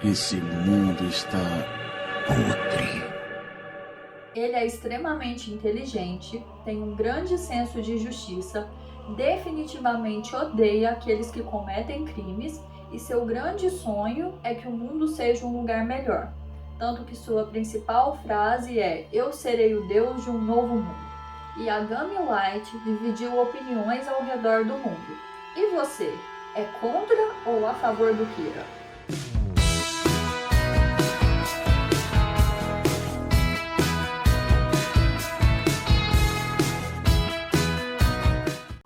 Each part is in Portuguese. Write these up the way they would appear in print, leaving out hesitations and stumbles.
Esse mundo está podre. Ele é extremamente inteligente, tem um grande senso de justiça, definitivamente odeia aqueles que cometem crimes e seu grande sonho é que o mundo seja um lugar melhor. Tanto que sua principal frase é: "Eu serei o Deus de um novo mundo." E a Yagami Light dividiu opiniões ao redor do mundo. E você, é contra ou a favor do Kira?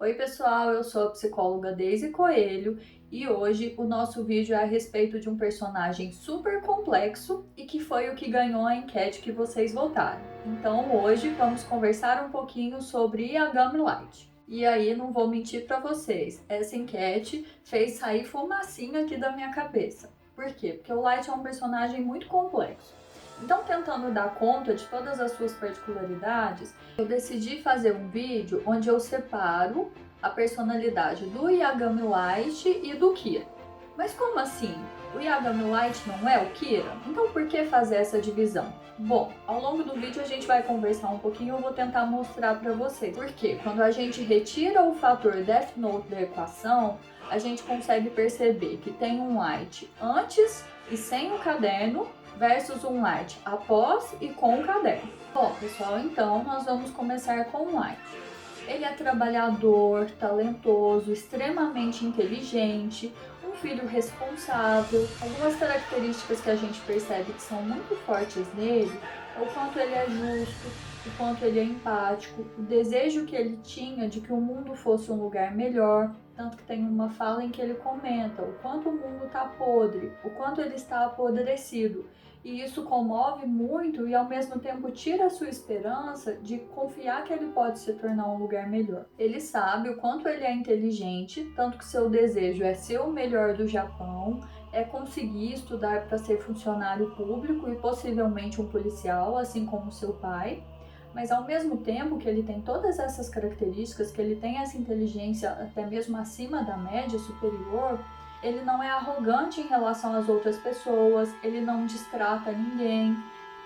Oi pessoal, eu sou a psicóloga Daisy Coelho e hoje o nosso vídeo é a respeito de um personagem super complexo e que foi o que ganhou a enquete que vocês votaram. Então hoje vamos conversar um pouquinho sobre Yagami Light. E aí não vou mentir para vocês, essa enquete fez sair fumacinha aqui da minha cabeça. Por quê? Porque o Light é um personagem muito complexo. Então, tentando dar conta de todas as suas particularidades, eu decidi fazer um vídeo onde eu separo a personalidade do Yagami Light e do Kira. Mas como assim? O Yagami Light não é o Kira? Então por que fazer essa divisão? Bom, ao longo do vídeo a gente vai conversar um pouquinho, eu vou tentar mostrar para vocês. Porque quando a gente retira o fator Death Note da equação, a gente consegue perceber que tem um Light antes e sem o caderno, versus um Light após e com o caderno. Bom, pessoal, então nós vamos começar com o Light. Ele é trabalhador, talentoso, extremamente inteligente, um filho responsável. Algumas características que a gente percebe que são muito fortes nele é o quanto ele é justo, o quanto ele é empático, o desejo que ele tinha de que o mundo fosse um lugar melhor. Tanto que tem uma fala em que ele comenta o quanto o mundo está podre, o quanto ele está apodrecido. E isso comove muito e ao mesmo tempo tira a sua esperança de confiar que ele pode se tornar um lugar melhor. Ele sabe o quanto ele é inteligente, tanto que seu desejo é ser o melhor do Japão, é conseguir estudar para ser funcionário público e possivelmente um policial, assim como seu pai. Mas ao mesmo tempo que ele tem todas essas características, que ele tem essa inteligência até mesmo acima da média superior, ele não é arrogante em relação às outras pessoas, ele não destrata ninguém.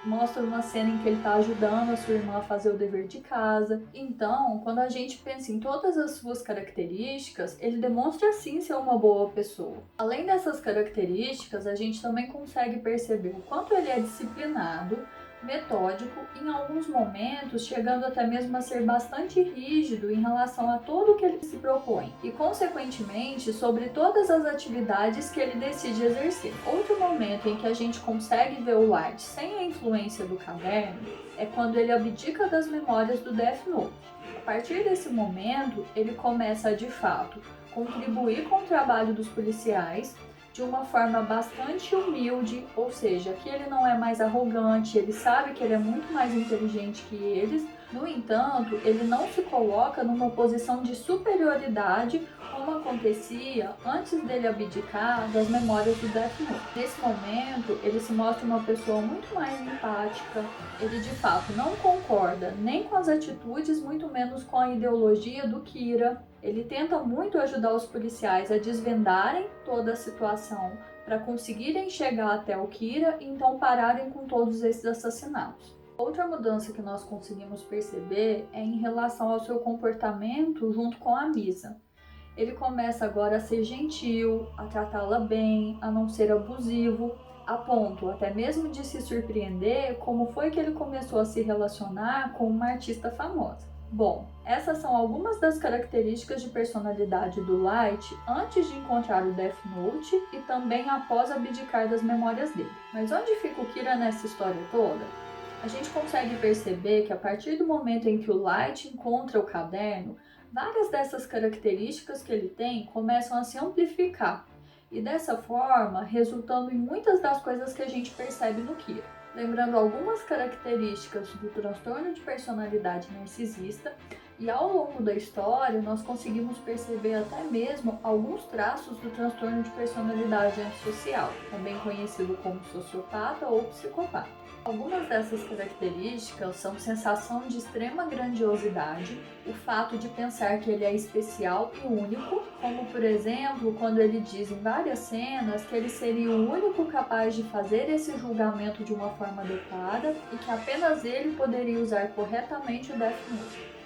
Mostra uma cena em que ele está ajudando a sua irmã a fazer o dever de casa. Então, quando a gente pensa em todas as suas características, ele demonstra sim ser uma boa pessoa. Além dessas características, a gente também consegue perceber o quanto ele é disciplinado, metódico, em alguns momentos chegando até mesmo a ser bastante rígido em relação a tudo que ele se propõe e, consequentemente, sobre todas as atividades que ele decide exercer. Outro momento em que a gente consegue ver o Light sem a influência do caderno é quando ele abdica das memórias do Death Note. A partir desse momento, ele começa a, de fato, contribuir com o trabalho dos policiais de uma forma bastante humilde, ou seja, que ele não é mais arrogante, ele sabe que ele é muito mais inteligente que eles. No entanto, ele não se coloca numa posição de superioridade como acontecia antes dele abdicar das memórias do Death Note. Nesse momento, ele se mostra uma pessoa muito mais empática, ele de fato não concorda nem com as atitudes, muito menos com a ideologia do Kira. Ele tenta muito ajudar os policiais a desvendarem toda a situação para conseguirem chegar até o Kira e então pararem com todos esses assassinatos. Outra mudança que nós conseguimos perceber é em relação ao seu comportamento junto com a Misa. Ele começa agora a ser gentil, a tratá-la bem, a não ser abusivo, a ponto até mesmo de se surpreender como foi que ele começou a se relacionar com uma artista famosa. Bom, essas são algumas das características de personalidade do Light antes de encontrar o Death Note e também após abdicar das memórias dele. Mas onde fica o Kira nessa história toda? A gente consegue perceber que a partir do momento em que o Light encontra o caderno, várias dessas características que ele tem começam a se amplificar e dessa forma resultando em muitas das coisas que a gente percebe no Kira. Lembrando algumas características do transtorno de personalidade narcisista, E ao longo da história, nós conseguimos perceber até mesmo alguns traços do transtorno de personalidade antissocial, também conhecido como sociopata ou psicopata. Algumas dessas características são sensação de extrema grandiosidade, o fato de pensar que ele é especial e único, como por exemplo, quando ele diz em várias cenas que ele seria o único capaz de fazer esse julgamento de uma forma adequada e que apenas ele poderia usar corretamente o Death Note.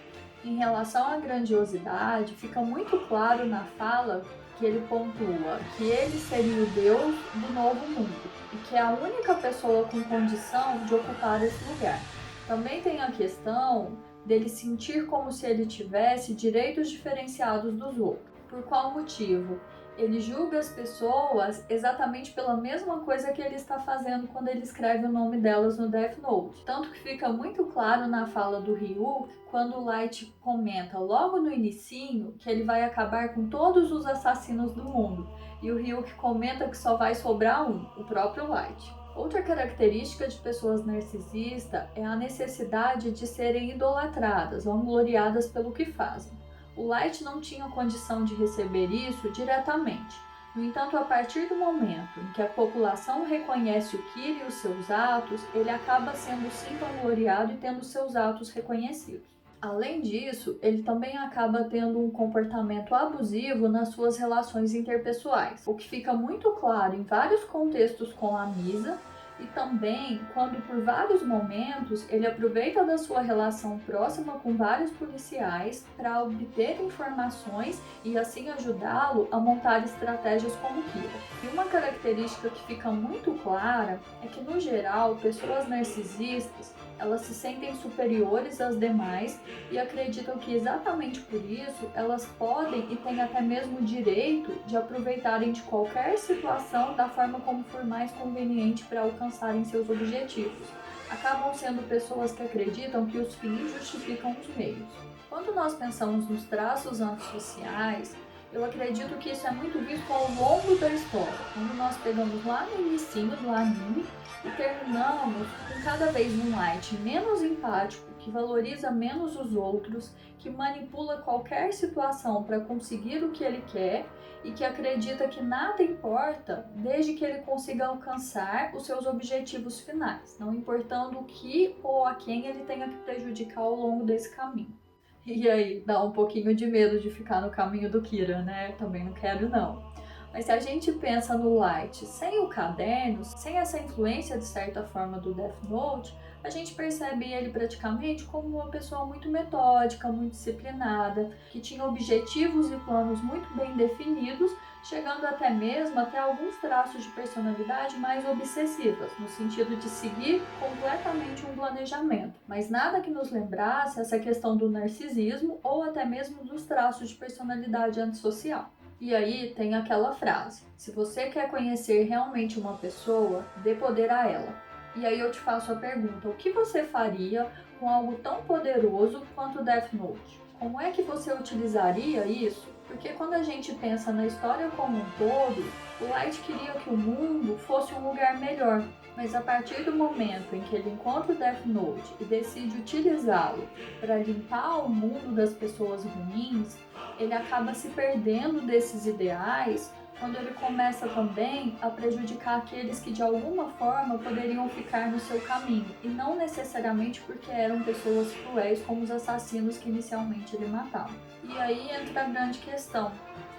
Em relação à grandiosidade, fica muito claro na fala que ele pontua que ele seria o Deus do novo mundo e que é a única pessoa com condição de ocupar esse lugar. Também tem a questão dele sentir como se ele tivesse direitos diferenciados dos outros. Por qual motivo? Ele julga as pessoas exatamente pela mesma coisa que ele está fazendo quando ele escreve o nome delas no Death Note. Tanto que fica muito claro na fala do Ryu, quando o Light comenta logo no inicinho que ele vai acabar com todos os assassinos do mundo. E o Ryu que comenta que só vai sobrar um, o próprio Light. Outra característica de pessoas narcisistas é a necessidade de serem idolatradas, vangloriadas pelo que fazem. O Light não tinha condição de receber isso diretamente. No entanto, a partir do momento em que a população reconhece o Kira e os seus atos, ele acaba sendo sim vangloriado e tendo seus atos reconhecidos. Além disso, ele também acaba tendo um comportamento abusivo nas suas relações interpessoais, o que fica muito claro em vários contextos com a Misa, e também quando por vários momentos ele aproveita da sua relação próxima com vários policiais para obter informações e assim ajudá-lo a montar estratégias como Kira. E uma característica que fica muito clara é que, no geral, pessoas narcisistas elas se sentem superiores às demais e acreditam que exatamente por isso elas podem e têm até mesmo o direito de aproveitarem de qualquer situação da forma como for mais conveniente para alcançarem seus objetivos. Acabam sendo pessoas que acreditam que os fins justificam os meios. Quando nós pensamos nos traços antissociais, eu acredito que isso é muito visto ao longo da história, quando nós pegamos lá no inicinho do anime e terminamos com cada vez um Light menos empático, que valoriza menos os outros, que manipula qualquer situação para conseguir o que ele quer e que acredita que nada importa desde que ele consiga alcançar os seus objetivos finais, não importando o que ou a quem ele tenha que prejudicar ao longo desse caminho. E aí, dá um pouquinho de medo de ficar no caminho do Kira, né? Também não quero não. Mas se a gente pensa no Light sem o caderno, sem essa influência de certa forma do Death Note, a gente percebe ele praticamente como uma pessoa muito metódica, muito disciplinada, que tinha objetivos e planos muito bem definidos, chegando até mesmo até alguns traços de personalidade mais obsessivas, no sentido de seguir completamente um planejamento, mas nada que nos lembrasse essa questão do narcisismo ou até mesmo dos traços de personalidade antissocial. E aí tem aquela frase: se você quer conhecer realmente uma pessoa, dê poder a ela. E aí eu te faço a pergunta: o que você faria com algo tão poderoso quanto o Death Note? Como é que você utilizaria isso? Porque quando a gente pensa na história como um todo, o Light queria que o mundo fosse um lugar melhor. Mas a partir do momento em que ele encontra o Death Note e decide utilizá-lo para limpar o mundo das pessoas ruins, ele acaba se perdendo desses ideais quando ele começa também a prejudicar aqueles que de alguma forma poderiam ficar no seu caminho, e não necessariamente porque eram pessoas cruéis como os assassinos que inicialmente ele matava. E aí entra a grande questão: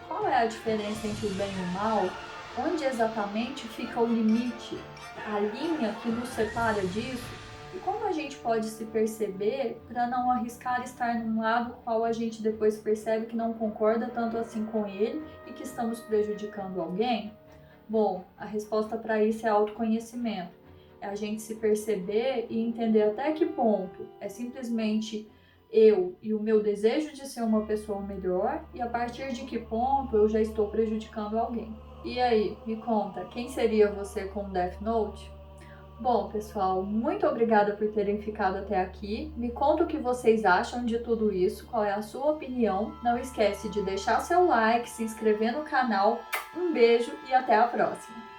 qual é a diferença entre o bem e o mal? Onde exatamente fica o limite, a linha que nos separa disso? E como a gente pode se perceber para não arriscar estar num lado qual a gente depois percebe que não concorda tanto assim com ele e que estamos prejudicando alguém? Bom, a resposta para isso é autoconhecimento. É a gente se perceber e entender até que ponto é simplesmente eu e o meu desejo de ser uma pessoa melhor e a partir de que ponto eu já estou prejudicando alguém. E aí, me conta, quem seria você com Death Note? Bom, pessoal, muito obrigada por terem ficado até aqui. Me conta o que vocês acham de tudo isso, qual é a sua opinião. Não esquece de deixar seu like, se inscrever no canal. Um beijo e até a próxima!